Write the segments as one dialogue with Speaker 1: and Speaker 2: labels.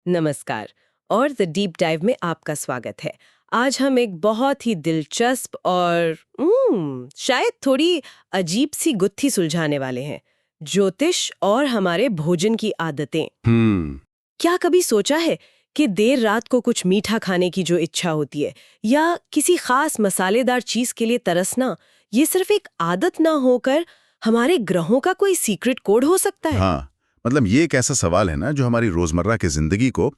Speaker 1: नमस्कार और the deep dive में आपका स्वागत है। आज हम एक बहुत ही दिलचस्प और शायद थोड़ी अजीब सी गुत्थी सुलझाने वाले हैं, ज्योतिष और हमारे भोजन की आदतें। क्या कभी सोचा है कि देर रात को कुछ मीठा खाने की जो इच्छा होती है या किसी खास मसालेदार चीज के लिए तरसना, ये सिर्फ एक आदत ना होकर हमारे ग्रहों का कोई सीक्रेट कोड हो सकता है?
Speaker 2: हाँ, मतलब ये एक ऐसा सवाल है ना जो हमारी रोजमर्रा की जिंदगी को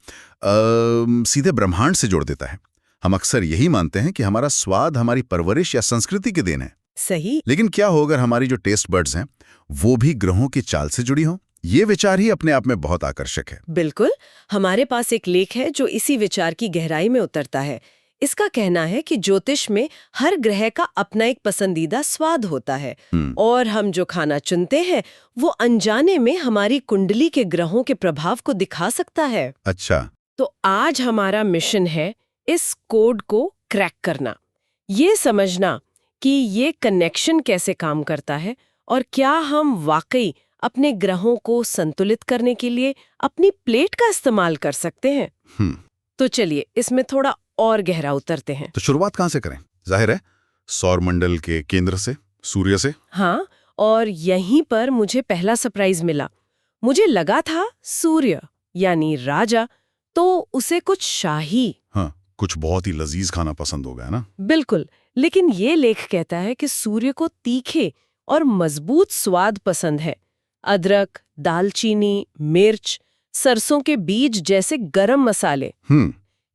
Speaker 2: सीधे ब्रह्मांड से जोड़ देता है। हम अक्सर यही मानते हैं कि हमारा स्वाद हमारी परवरिश या संस्कृति के देन है।
Speaker 1: सही।
Speaker 2: लेकिन क्या हो अगर हमारी जो टेस्ट बड्स हैं वो भी ग्रहों की चाल से जुड़ी हों? ये विचार ही अपने आप में बहुत आकर्षक है।
Speaker 1: बिल्कुल। हमारे पास एक लेख है जो इसी विचार की गहराई में उतरता है। इसका कहना है कि ज्योतिष में हर ग्रह का अपना एक पसंदीदा स्वाद होता है और हम जो खाना चुनते हैं वो अनजाने में हमारी कुंडली के ग्रहों के प्रभाव को दिखा सकता है।
Speaker 2: अच्छा।
Speaker 1: तो आज हमारा मिशन है इस कोड को क्रैक करना, ये समझना कि ये कनेक्शन कैसे काम करता है और क्या हम वाकई अपने ग्रहों को संतुलित करने के लिए अपनी प्लेट का इस्तेमाल कर सकते हैं। तो चलिए इसमें थोड़ा और गहरा उतरते हैं।
Speaker 2: तो शुरुआत कहाँ से करें? जाहिर है सौर मंडल के केंद्र से, सूर्य से।
Speaker 1: हाँ, और यहीं पर मुझे पहला सरप्राइज मिला। मुझे लगा था सूर्य यानी राजा तो उसे कुछ शाही,
Speaker 2: हाँ, कुछ बहुत ही लजीज खाना पसंद होगा ना।
Speaker 1: बिल्कुल। लेकिन ये लेख कहता है कि सूर्य को तीखे और मजबूत स्वाद पसंद है। अदरक, दालचीनी, मिर्च, सरसों के बीज जैसे गरम मसाले,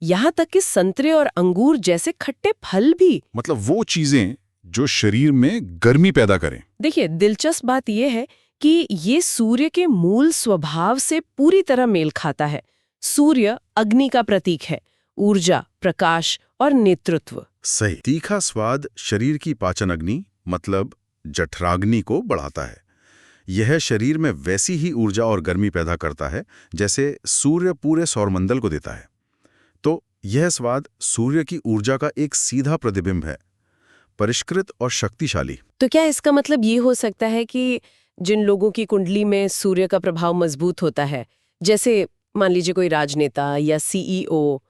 Speaker 1: यहाँ तक कि संतरे और अंगूर जैसे खट्टे फल भी।
Speaker 2: मतलब वो चीजें जो शरीर में गर्मी पैदा करें।
Speaker 1: देखिए, दिलचस्प बात यह है कि ये सूर्य के मूल स्वभाव से पूरी तरह मेल खाता है। सूर्य अग्नि का प्रतीक है, ऊर्जा, प्रकाश और नेतृत्व।
Speaker 2: सही। तीखा स्वाद शरीर की पाचन अग्नि मतलब जठराग्नि को बढ़ाता है। यह शरीर में वैसी ही ऊर्जा और गर्मी पैदा करता है जैसे सूर्य पूरे सौरमंडल को देता है। तो यह स्वाद सूर्य की ऊर्जा का एक सीधा प्रतिबिंब है, परिष्कृत और शक्तिशाली।
Speaker 1: तो क्या इसका मतलब ये हो सकता है कि जिन लोगों की कुंडली में सूर्य का प्रभाव मजबूत होता है, जैसे मान लीजिए कोई राजनेता या सीईओ,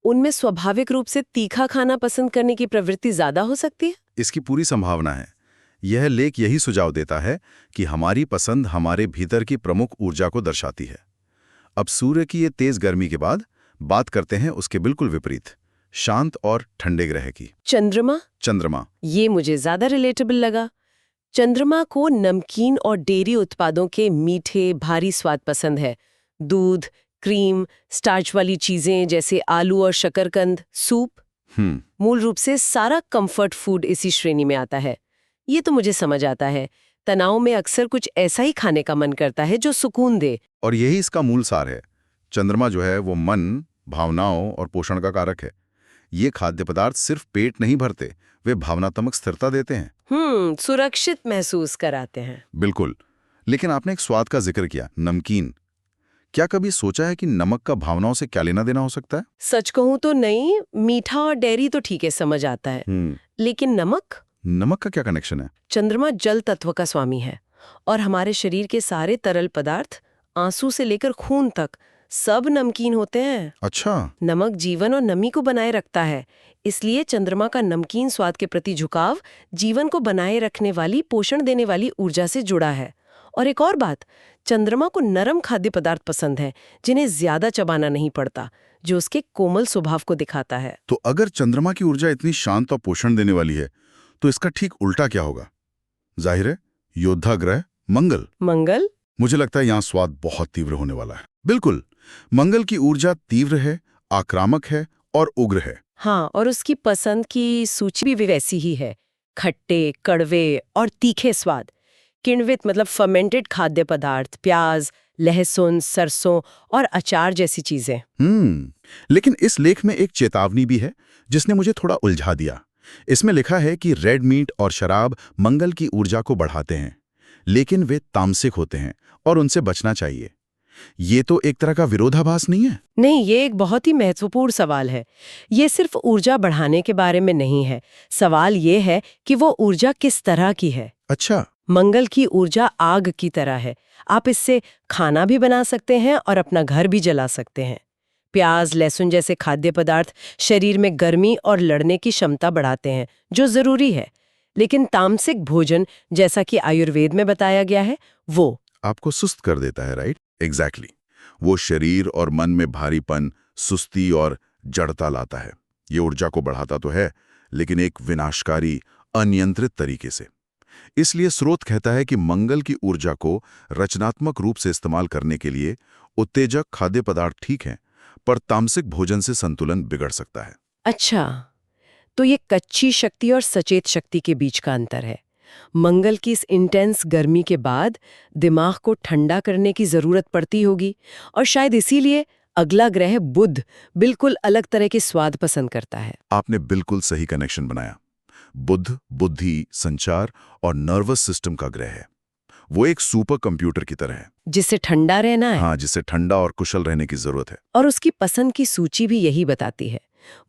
Speaker 1: उनमें स्वाभाविक रूप से तीखा खाना पसंद करने की प्रवृत्ति ज्यादा हो सकती है?
Speaker 2: इसकी पूरी संभावना है। यह लेख यही सुझाव देता है कि हमारी पसंद हमारे भीतर की प्रमुख ऊर्जा को दर्शाती है। अब सूर्य की ये तेज गर्मी के बाद बात करते हैं उसके बिल्कुल विपरीत, शांत और ठंडे ग्रह की।
Speaker 1: चंद्रमा।
Speaker 2: चंद्रमा,
Speaker 1: ये मुझे ज्यादा रिलेटेबल लगा। चंद्रमा को नमकीन और डेयरी उत्पादों के मीठे भारी स्वाद पसंद है। दूध, क्रीम, स्टार्च वाली चीजें जैसे आलू और शकरकंद, सूप। मूल रूप से सारा कंफर्ट फूड इसी श्रेणी में आता है। ये तो मुझे समझ आता है। तनाव में अक्सर कुछ ऐसा ही खाने का मन करता है जो सुकून दे।
Speaker 2: और यही इसका मूल सार है। चंद्रमा जो है वो मन, भावनाओं और पोषण का कारक है। ये खाद्य पदार्थ सिर्फ पेट नहीं भरते, वे भावनात्मक स्थिरता देते हैं।
Speaker 1: सुरक्षित महसूस कराते हैं।
Speaker 2: बिल्कुल। लेकिन आपने एक स्वाद का जिक्र किया, नमकीन। क्या कभी सोचा है कि नमक का भावनाओं से क्या लेना देना हो सकता है?
Speaker 1: सच कहूं तो नहीं। मीठा और डेयरी तो ठीक है, समझ आता है। लेकिन
Speaker 2: नमक का क्या कनेक्शन है?
Speaker 1: चंद्रमा जल तत्व का स्वामी है और हमारे शरीर के सारे तरल पदार्थ, आंसू से लेकर खून तक, सब नमकीन होते हैं।
Speaker 2: अच्छा।
Speaker 1: नमक जीवन और नमी को बनाए रखता है। इसलिए चंद्रमा का नमकीन स्वाद के प्रति झुकाव जीवन को बनाए रखने वाली, पोषण देने वाली ऊर्जा से जुड़ा है। और एक और बात, चंद्रमा को नरम खाद्य पदार्थ पसंद है जिन्हें ज्यादा चबाना नहीं पड़ता, जो उसके कोमल स्वभाव को दिखाता है।
Speaker 2: तो अगर चंद्रमा की ऊर्जा इतनी शांत और पोषण देने वाली है तो इसका ठीक उल्टा क्या होगा? जाहिर है योद्धा ग्रह मंगल।
Speaker 1: मंगल?
Speaker 2: मुझे लगता है यहाँ स्वाद बहुत तीव्र होने वाला है। बिल्कुल, मंगल की ऊर्जा तीव्र है, आक्रामक है और उग्र है।
Speaker 1: हाँ, और उसकी पसंद की सूची भी वैसी ही है। खट्टे, कड़वे और तीखे स्वाद। किण्वित मतलब फर्मेंटेड खाद्य पदार्थ, प्याज, लहसुन, सरसों और अचार जैसी चीजें।
Speaker 2: लेकिन इस लेख में एक चेतावनी भी है जिसने मुझे थोड़ा उलझा दिया। इसमें लिखा है कि रेड मीट और शराब मंगल की ऊर्जा को बढ़ाते हैं, लेकिन वे तामसिक होते हैं और उनसे बचना चाहिए। ये तो एक तरह का विरोधाभास नहीं है?
Speaker 1: नहीं, ये एक बहुत ही महत्वपूर्ण सवाल है। ये सिर्फ ऊर्जा बढ़ाने के बारे में नहीं है। सवाल ये है कि वो ऊर्जा किस तरह की है।
Speaker 2: अच्छा।
Speaker 1: मंगल की ऊर्जा आग की तरह है। आप इससे खाना भी बना सकते हैं और अपना घर भी जला सकते हैं। प्याज, लहसुन जैसे खाद्य पदार्थ शरीर में गर्मी और लड़ने की क्षमता बढ़ाते हैं, जो जरूरी है। लेकिन तामसिक भोजन, जैसा कि आयुर्वेद में बताया गया है, वो
Speaker 2: आपको सुस्त कर देता है, राइट? एग्जैक्टली। वो शरीर और मन में भारीपन, सुस्ती और जड़ता लाता है। ये ऊर्जा को बढ़ाता तो है, लेकिन एक विनाशकारी, अनियंत्रित तरीके से। इसलिए स्रोत कहता है कि मंगल की ऊर्जा को रचनात्मक रूप से इस्तेमाल करने के लिए उत्तेजक खाद्य पदार्थ ठीक हैं, पर तामसिक भोजन से संतुलन बिगड़ सकता है।
Speaker 1: अच्छा, तो ये कच्ची शक्ति और सचेत शक्ति के बीच का अंतर है। मंगल की इस इंटेंस गर्मी के बाद दिमाग को ठंडा करने की जरूरत पड़ती होगी, और शायद इसीलिए अगला ग्रह बुध बिल्कुल अलग तरह के स्वाद पसंद करता है।
Speaker 2: आपने बिल्कुल सही कनेक्शन बनाया। बुध बुद्धि, संचार और नर्वस सिस्टम का ग्रह है। वो एक सुपर कंप्यूटर की तरह है।
Speaker 1: जिससे ठंडा रहना है।
Speaker 2: हाँ, जिससे ठंडा और कुशल रहने की जरूरत है।
Speaker 1: और उसकी पसंद की सूची भी यही बताती है।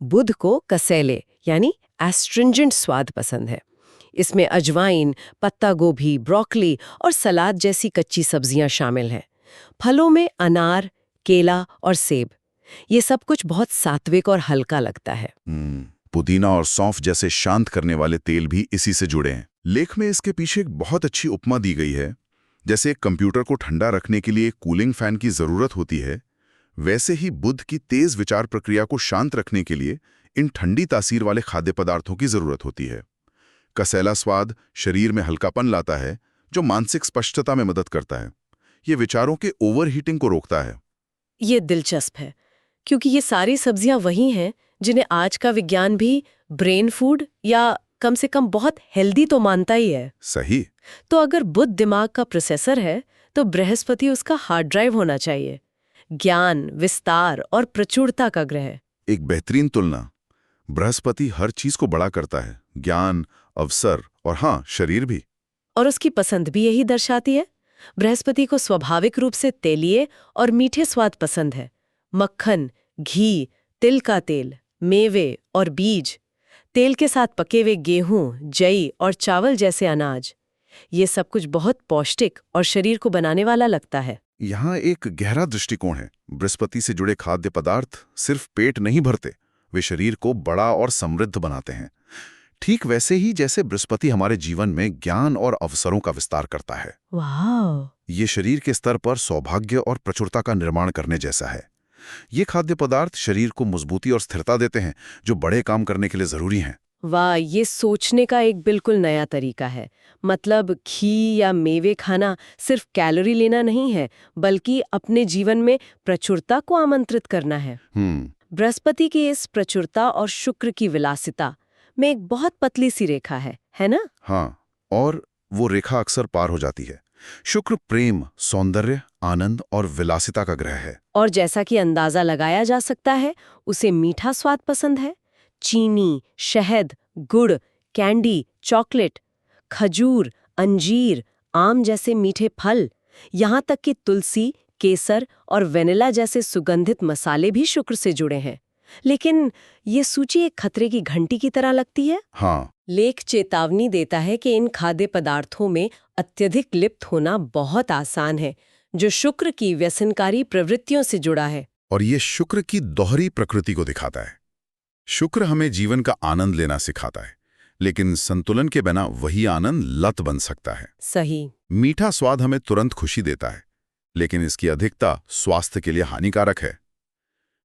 Speaker 1: बुध को कसैले यानी एस्ट्रिंजेंट स्वाद पसंद है। इसमें अजवाइन, पत्ता गोभी, ब्रोकली और सलाद जैसी कच्ची सब्जियां शामिल हैं। फलों में अनार, केला और सेब। ये सब कुछ बहुत सात्विक और हल्का लगता है।
Speaker 2: पुदीना और सौंफ जैसे शांत करने वाले तेल भी इसी से जुड़े हैं। लेख में इसके पीछे एक बहुत अच्छी उपमा दी गई है। जैसे एक कंप्यूटर को ठंडा रखने के लिए कूलिंग फैन की जरूरत होती है, वैसे ही बुध की तेज विचार प्रक्रिया को शांत रखने के लिए इन ठंडी तासीर वाले खाद्य पदार्थों की जरूरत होती है। कसैला स्वाद शरीर में हल्कापन लाता है, जो मानसिक स्पष्टता में मदद करता है। ये विचारों के ओवरहीटिंग को रोकता है।
Speaker 1: ये दिलचस्प है, क्योंकि ये सारी सब्जियां वही हैं जिन्हें आज का विज्ञान भी ब्रेन फूड या कम से कम बहुत हेल्दी तो मानता ही है।
Speaker 2: सही।
Speaker 1: तो अगर बुध दिमाग का प्रोसेसर है, तो बृहस्पति उसका हार्ड ड्राइव होना चाहिए। ज्ञान, विस्तार और प्रचुरता का ग्रह।
Speaker 2: एक बेहतरीन तुलना। बृहस्पति हर चीज को बड़ा करता है, ज्ञान, अवसर और हाँ, शरीर भी।
Speaker 1: और उसकी पसंद भी यही दर्शाती है। बृहस्पति को स्वाभाविक रूप से तेलिए और मीठे स्वाद पसंद है। मक्खन, घी, तिल का तेल, मेवे और बीज, तेल के साथ पके हुए गेहूं, जई और चावल जैसे अनाज। ये सब कुछ बहुत पौष्टिक और शरीर को बनाने वाला लगता है।
Speaker 2: यहाँ एक गहरा दृष्टिकोण है। बृहस्पति से जुड़े खाद्य पदार्थ सिर्फ पेट नहीं भरते, वे शरीर को बड़ा और समृद्ध बनाते हैं। ठीक वैसे ही जैसे बृहस्पति हमारे जीवन में ज्ञान और अवसरों का विस्तार करता है।
Speaker 1: वाह!
Speaker 2: ये शरीर के स्तर पर सौभाग्य और प्रचुरता का निर्माण करने जैसा है। ये खाद्य पदार्थ शरीर को मजबूती और स्थिरता देते हैं, जो बड़े काम करने के लिए जरूरी हैं।
Speaker 1: वाह, ये सोचने का एक बिल्कुल नया तरीका है। मतलब घी या मेवे खाना सिर्फ कैलोरी लेना नहीं है, बल्कि अपने जीवन में प्रचुरता को आमंत्रित करना है। बृहस्पति की इस प्रचुरता और शुक्र की विलासिता में एक बहुत पतली सी रेखा है ना?
Speaker 2: हाँ, और वो रेखा अक्सर पार हो जाती है। शुक्र प्रेम, सौंदर्य, आनंद और विलासिता का ग्रह है।
Speaker 1: और जैसा कि अंदाजा लगाया जा सकता है, उसे मीठा स्वाद पसंद है। चीनी, शहद, गुड़, कैंडी, चॉकलेट, खजूर, अंजीर, आम जैसे मीठे फल, यहाँ तक कि तुलसी, केसर और वेनिला जैसे सुगंधित मसाले भी शुक्र से जुड़े हैं। लेकिन ये सूची एक खतरे की घंटी की तरह लगती है।
Speaker 2: हाँ।
Speaker 1: लेख चेतावनी देता है कि इन खाद्य पदार्थों में अत्यधिक लिप्त होना बहुत आसान है, जो शुक्र की व्यसनकारी प्रवृत्तियों से जुड़ा है।
Speaker 2: और ये शुक्र की दोहरी प्रकृति को दिखाता है। शुक्र हमें जीवन का आनंद लेना सिखाता है, लेकिन संतुलन के बिना वही आनंद लत बन सकता है।
Speaker 1: सही।
Speaker 2: मीठा स्वाद हमें तुरंत खुशी देता है, लेकिन इसकी अधिकता स्वास्थ्य के लिए हानिकारक है।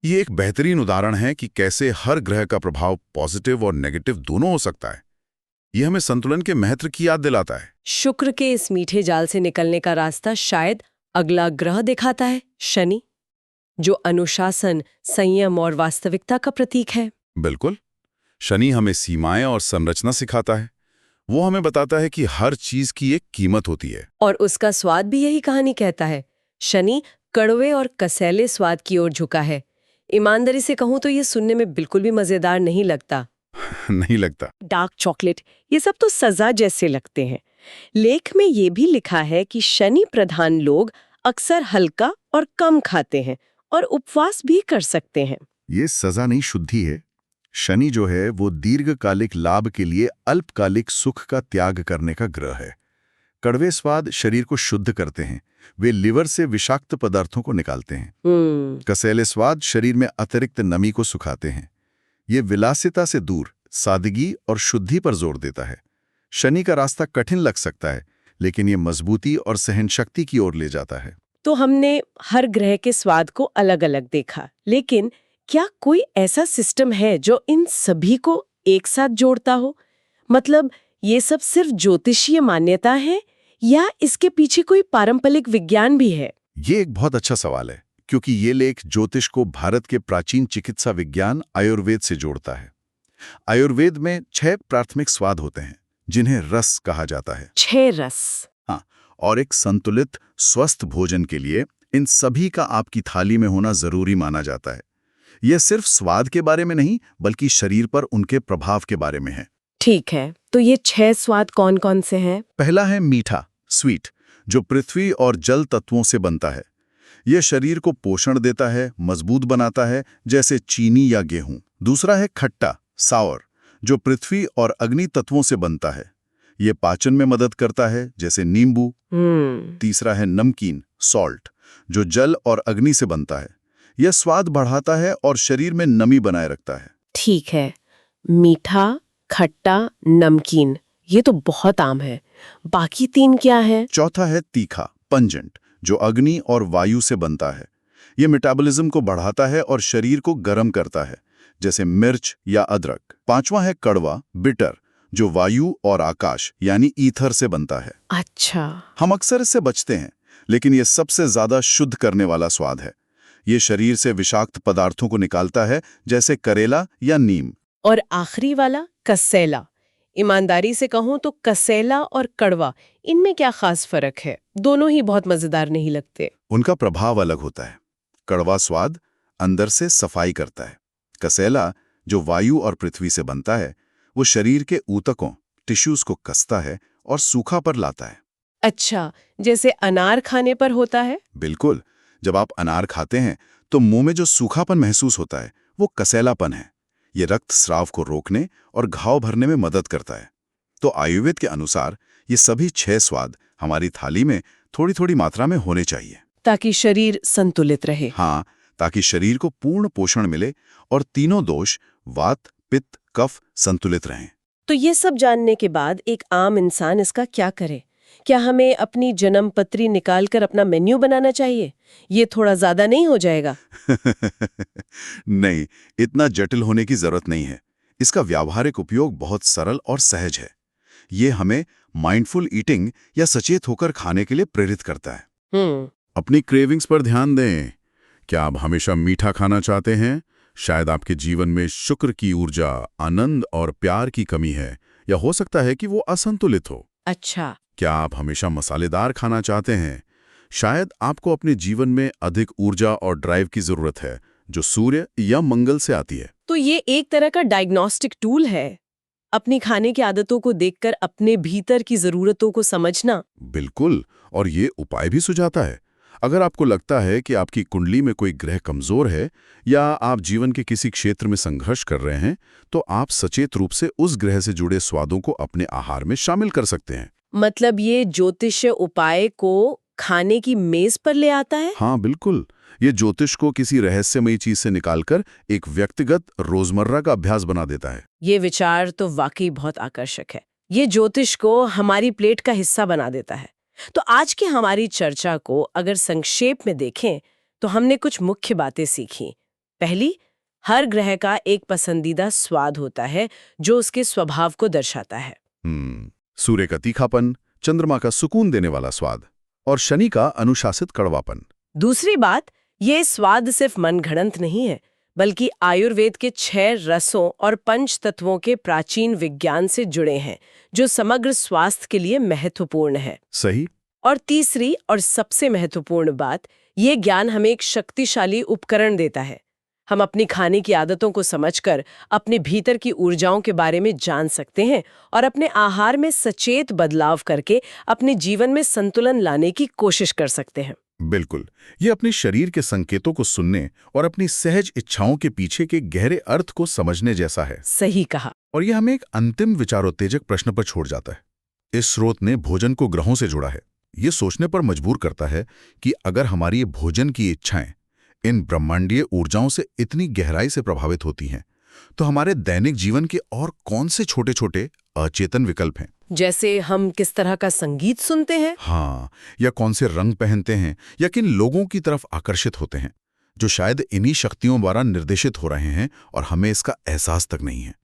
Speaker 2: ये एक बेहतरीन उदाहरण है कि कैसे हर ग्रह का प्रभाव पॉजिटिव और नेगेटिव दोनों हो सकता है। यह हमें संतुलन के महत्व की याद दिलाता है।
Speaker 1: शुक्र के इस मीठे जाल से निकलने का रास्ता शायद अगला ग्रह दिखाता है, शनि, जो अनुशासन, संयम और वास्तविकता का प्रतीक है।
Speaker 2: बिल्कुल। शनि हमें सीमाएं और संरचना सिखाता है। वो हमें बताता है कि हर चीज की एक कीमत होती है।
Speaker 1: और उसका स्वाद भी यही कहानी कहता है। शनि कड़वे और कसैले स्वाद की ओर झुका है। ईमानदारी से कहूं तो ये सुनने में बिल्कुल भी मजेदार नहीं लगता।
Speaker 2: नहीं लगता।
Speaker 1: डार्क चॉकलेट, ये सब तो सजा जैसे लगते हैं। लेख में ये भी लिखा है कि शनि प्रधान लोग अक्सर हल्का और कम खाते हैं और उपवास भी कर सकते हैं।
Speaker 2: ये सजा नहीं, शुद्धि है। शनि जो है वो दीर्घकालिक लाभ के लिए अल्पकालिक सुख का त्याग करने का ग्रह है। कड़वे स्वाद शरीर को शुद्ध करते हैं, वे लिवर से विषाक्त पदार्थों को निकालते हैं। कसैले स्वाद शरीर में अतिरिक्त नमी को सुखाते हैं। ये विलासिता से दूर सादगी और शुद्धि पर जोर देता है। शनि का रास्ता कठिन लग सकता है, लेकिन ये मजबूती और सहनशक्ति की ओर ले जाता है।
Speaker 1: तो हमने हर ग्रह के स्वाद को अलग अलग देखा, लेकिन क्या कोई ऐसा सिस्टम है जो इन सभी को एक साथ जोड़ता हो? मतलब ये सब सिर्फ ज्योतिषीय मान्यता है या इसके पीछे कोई पारंपरिक विज्ञान भी है?
Speaker 2: ये एक बहुत अच्छा सवाल है, क्योंकि ये लेख ज्योतिष को भारत के प्राचीन चिकित्सा विज्ञान आयुर्वेद से जोड़ता है। आयुर्वेद में 6 प्राथमिक स्वाद होते हैं, जिन्हें रस कहा जाता है।
Speaker 1: 6 रस?
Speaker 2: हाँ, और एक संतुलित स्वस्थ भोजन के लिए इन सभी का आपकी थाली में होना जरूरी माना जाता है। यह सिर्फ स्वाद के बारे में नहीं, बल्कि शरीर पर उनके प्रभाव के बारे में है।
Speaker 1: ठीक है, तो ये 6 स्वाद कौन कौन से हैं?
Speaker 2: पहला है मीठा, स्वीट, जो पृथ्वी और जल तत्वों से बनता है। यह शरीर को पोषण देता है, मजबूत बनाता है, जैसे चीनी या गेहूं। दूसरा है खट्टा, सावर, जो पृथ्वी और अग्नि तत्वों से बनता है। ये पाचन में मदद करता है, जैसे नींबू। तीसरा है नमकीन, सॉल्ट, जो जल और अग्नि से बनता है। यह स्वाद बढ़ाता है और शरीर में नमी बनाए रखता है।
Speaker 1: ठीक है, मीठा, खट्टा, नमकीन, ये तो बहुत आम है। बाकी 3 क्या है?
Speaker 2: चौथा है तीखा, पंजेंट, जो अग्नि और वायु से बनता है। यह मेटाबॉलिज्म को बढ़ाता है और शरीर को गर्म करता है, जैसे मिर्च या अदरक। पांचवा है कड़वा, बिटर, जो वायु और आकाश यानी ईथर से बनता है।
Speaker 1: अच्छा।
Speaker 2: हम अक्सर इससे बचते हैं, लेकिन यह सबसे ज्यादा शुद्ध करने वाला स्वाद है। ये शरीर से विषाक्त पदार्थों को निकालता है, जैसे करेला या नीम।
Speaker 1: और आखिरी वाला कसेला। ईमानदारी से कहूं तो कसेला और कड़वा, इनमें क्या खास फर्क है? दोनों ही बहुत मजेदार नहीं लगते।
Speaker 2: उनका प्रभाव अलग होता है। कड़वा स्वाद अंदर से सफाई करता है। कसेला, जो वायु और पृथ्वी से बनता है, वो शरीर के ऊतकों, टिश्यूज को कसता है और सूखा पर लाता है।
Speaker 1: अच्छा, जैसे अनार खाने पर होता है?
Speaker 2: बिल्कुल। जब आप अनार खाते हैं तो मुंह में जो सूखापन महसूस होता है, वो कसेलापन है। ये रक्त स्राव को रोकने और घाव भरने में मदद करता है। तो आयुर्वेद के अनुसार ये सभी 6 स्वाद हमारी थाली में थोड़ी थोड़ी मात्रा में होने चाहिए,
Speaker 1: ताकि शरीर संतुलित रहे।
Speaker 2: हाँ, ताकि शरीर को पूर्ण पोषण मिले और तीनों दोष, वात, पित्त, कफ, संतुलित रहें।
Speaker 1: तो ये सब जानने के बाद एक आम इंसान इसका क्या करे? क्या हमें अपनी जन्म पत्री निकालकर अपना मेन्यू बनाना चाहिए? ये थोड़ा ज्यादा नहीं हो जाएगा?
Speaker 2: नहीं, इतना जटिल होने की जरूरत नहीं है। इसका व्यावहारिक उपयोग बहुत सरल और सहज है। ये हमें माइंडफुल ईटिंग या सचेत होकर खाने के लिए प्रेरित करता है। अपनी क्रेविंग्स पर ध्यान दें। क्या आप हमेशा मीठा खाना चाहते हैं? शायद आपके जीवन में शुक्र की ऊर्जा, आनंद और प्यार की कमी है, या हो सकता है कि वो असंतुलित हो।
Speaker 1: अच्छा।
Speaker 2: क्या आप हमेशा मसालेदार खाना चाहते हैं? शायद आपको अपने जीवन में अधिक ऊर्जा और ड्राइव की जरूरत है, जो सूर्य या मंगल से आती है।
Speaker 1: तो ये एक तरह का डायग्नोस्टिक टूल है, अपनी खाने की आदतों को देखकर अपने भीतर की जरूरतों को समझना।
Speaker 2: बिल्कुल, और ये उपाय भी सुझाता है। अगर आपको लगता है कि आपकी कुंडली में कोई ग्रह कमजोर है या आप जीवन के किसी क्षेत्र में संघर्ष कर रहे हैं, तो आप सचेत रूप से उस ग्रह से जुड़े स्वादों को अपने आहार में शामिल कर सकते हैं।
Speaker 1: मतलब ये ज्योतिषीय उपाय को खाने की मेज पर ले आता है?
Speaker 2: हाँ बिल्कुल, ये ज्योतिष को किसी रहस्यमयी चीज से निकालकर एक व्यक्तिगत रोजमर्रा का अभ्यास बना देता है।
Speaker 1: ये विचार तो वाकई बहुत आकर्षक है। ये ज्योतिष को हमारी प्लेट का हिस्सा बना देता है। तो आज की हमारी चर्चा को अगर संक्षेप में देखें तो हमने कुछ मुख्य बातें सीखी। पहली, हर ग्रह का एक पसंदीदा स्वाद होता है जो उसके स्वभाव को दर्शाता है।
Speaker 2: सूर्य का तीखापन, चंद्रमा का सुकून देने वाला स्वाद, और शनि का अनुशासित कड़वापन।
Speaker 1: दूसरी बात, ये स्वाद सिर्फ मनगढ़ंत नहीं है, बल्कि आयुर्वेद के 6 रसों और 5 तत्वों के प्राचीन विज्ञान से जुड़े हैं, जो समग्र स्वास्थ्य के लिए महत्वपूर्ण है।
Speaker 2: सही।
Speaker 1: और तीसरी और सबसे महत्वपूर्ण बात, ये ज्ञान हमें एक शक्तिशाली उपकरण देता है। हम अपनी खाने की आदतों को समझकर अपने भीतर की ऊर्जाओं के बारे में जान सकते हैं और अपने आहार में सचेत बदलाव करके अपने जीवन में संतुलन लाने की कोशिश कर सकते हैं।
Speaker 2: बिल्कुल, ये अपने शरीर के संकेतों को सुनने और अपनी सहज इच्छाओं के पीछे के गहरे अर्थ को समझने जैसा है।
Speaker 1: सही कहा।
Speaker 2: और ये हमें एक अंतिम विचारोत्तेजक प्रश्न पर छोड़ जाता है। इस स्रोत ने भोजन को ग्रहों से जोड़ा है। ये सोचने पर मजबूर करता है कि अगर हमारी ये भोजन की इच्छाएं इन ब्रह्मांडीय ऊर्जाओं से इतनी गहराई से प्रभावित होती हैं, तो हमारे दैनिक जीवन के और कौन से छोटे छोटे अचेतन विकल्प हैं?
Speaker 1: जैसे हम किस तरह का संगीत सुनते हैं,
Speaker 2: हाँ, या कौन से रंग पहनते हैं, या किन लोगों की तरफ आकर्षित होते हैं, जो शायद इन्हीं शक्तियों द्वारा निर्देशित हो रहे हैं और हमें इसका एहसास तक नहीं है।